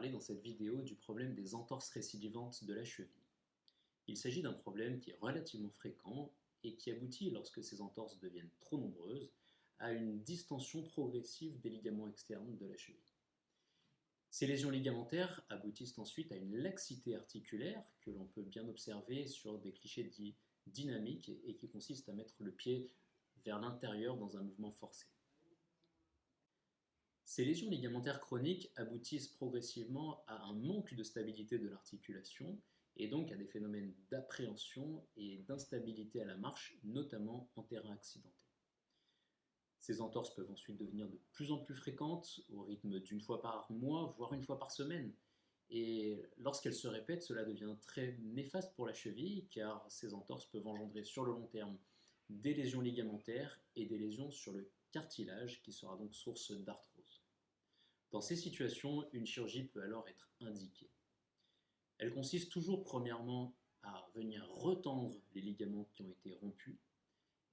parler dans cette vidéo du problème des entorses récidivantes de la cheville. Il s'agit d'un problème qui est relativement fréquent et qui aboutit, lorsque ces entorses deviennent trop nombreuses, à une distension progressive des ligaments externes de la cheville. Ces lésions ligamentaires aboutissent ensuite à une laxité articulaire que l'on peut bien observer sur des clichés dits dynamiques et qui consistent à mettre le pied vers l'intérieur dans un mouvement forcé. Ces lésions ligamentaires chroniques aboutissent progressivement à un manque de stabilité de l'articulation et donc à des phénomènes d'appréhension et d'instabilité à la marche, notamment en terrain accidenté. Ces entorses peuvent ensuite devenir de plus en plus fréquentes, au rythme d'une fois par mois, voire une fois par semaine. Et lorsqu'elles se répètent, cela devient très néfaste pour la cheville, car ces entorses peuvent engendrer sur le long terme des lésions ligamentaires et des lésions sur le cartilage, qui sera donc source d'arthrose. Dans ces situations, une chirurgie peut alors être indiquée. Elle consiste toujours premièrement à venir retendre les ligaments qui ont été rompus,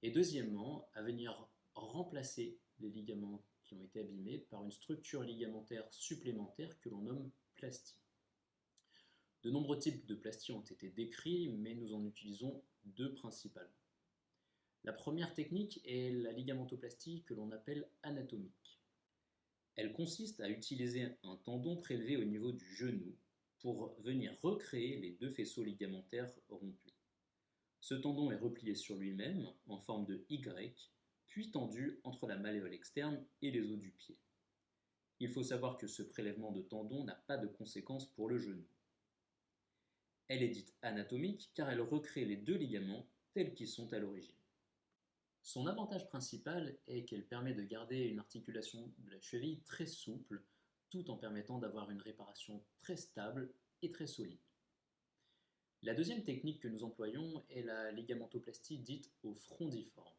et deuxièmement à venir remplacer les ligaments qui ont été abîmés par une structure ligamentaire supplémentaire que l'on nomme plastie. De nombreux types de plasties ont été décrits, mais nous en utilisons deux principalement. La première technique est la ligamentoplastie que l'on appelle anatomique. Elle consiste à utiliser un tendon prélevé au niveau du genou pour venir recréer les deux faisceaux ligamentaires rompus. Ce tendon est replié sur lui-même en forme de Y, puis tendu entre la malléole externe et les os du pied. Il faut savoir que ce prélèvement de tendon n'a pas de conséquences pour le genou. Elle est dite anatomique car elle recrée les deux ligaments tels qu'ils sont à l'origine. Son avantage principal est qu'elle permet de garder une articulation de la cheville très souple, tout en permettant d'avoir une réparation très stable et très solide. La deuxième technique que nous employons est la ligamentoplastie dite au frondiforme.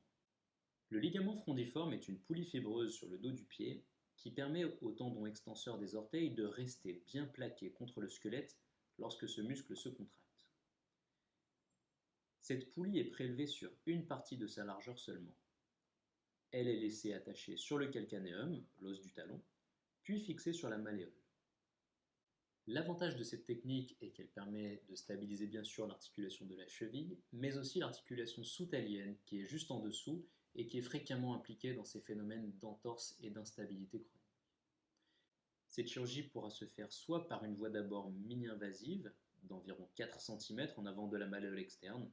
Le ligament frondiforme est une poulie fibreuse sur le dos du pied qui permet au tendon extenseur des orteils de rester bien plaqué contre le squelette lorsque ce muscle se contracte. Cette poulie est prélevée sur une partie de sa largeur seulement. Elle est laissée attachée sur le calcanéum, l'os du talon, puis fixée sur la malléole. L'avantage de cette technique est qu'elle permet de stabiliser bien sûr l'articulation de la cheville, mais aussi l'articulation sous-talienne qui est juste en dessous et qui est fréquemment impliquée dans ces phénomènes d'entorse et d'instabilité chronique. Cette chirurgie pourra se faire soit par une voie d'abord mini-invasive, d'environ 4 cm en avant de la malléole externe,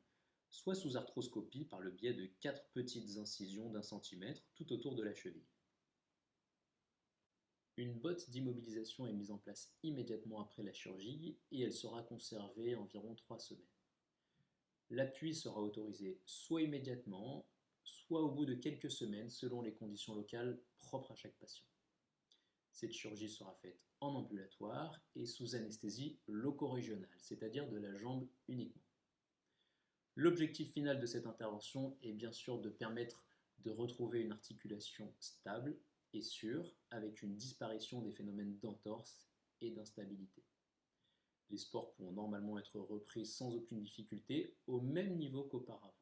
soit sous arthroscopie par le biais de 4 petites incisions d'1 cm tout autour de la cheville. Une botte d'immobilisation est mise en place immédiatement après la chirurgie et elle sera conservée environ 3 semaines. L'appui sera autorisé soit immédiatement, soit au bout de quelques semaines selon les conditions locales propres à chaque patient. Cette chirurgie sera faite en ambulatoire et sous anesthésie loco-régionale, c'est-à-dire de la jambe uniquement. L'objectif final de cette intervention est bien sûr de permettre de retrouver une articulation stable et sûre avec une disparition des phénomènes d'entorse et d'instabilité. Les sports pourront normalement être repris sans aucune difficulté au même niveau qu'auparavant.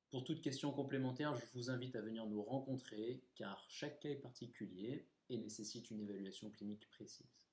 Pour toute question complémentaire, je vous invite à venir nous rencontrer car chaque cas est particulier et nécessite une évaluation clinique précise.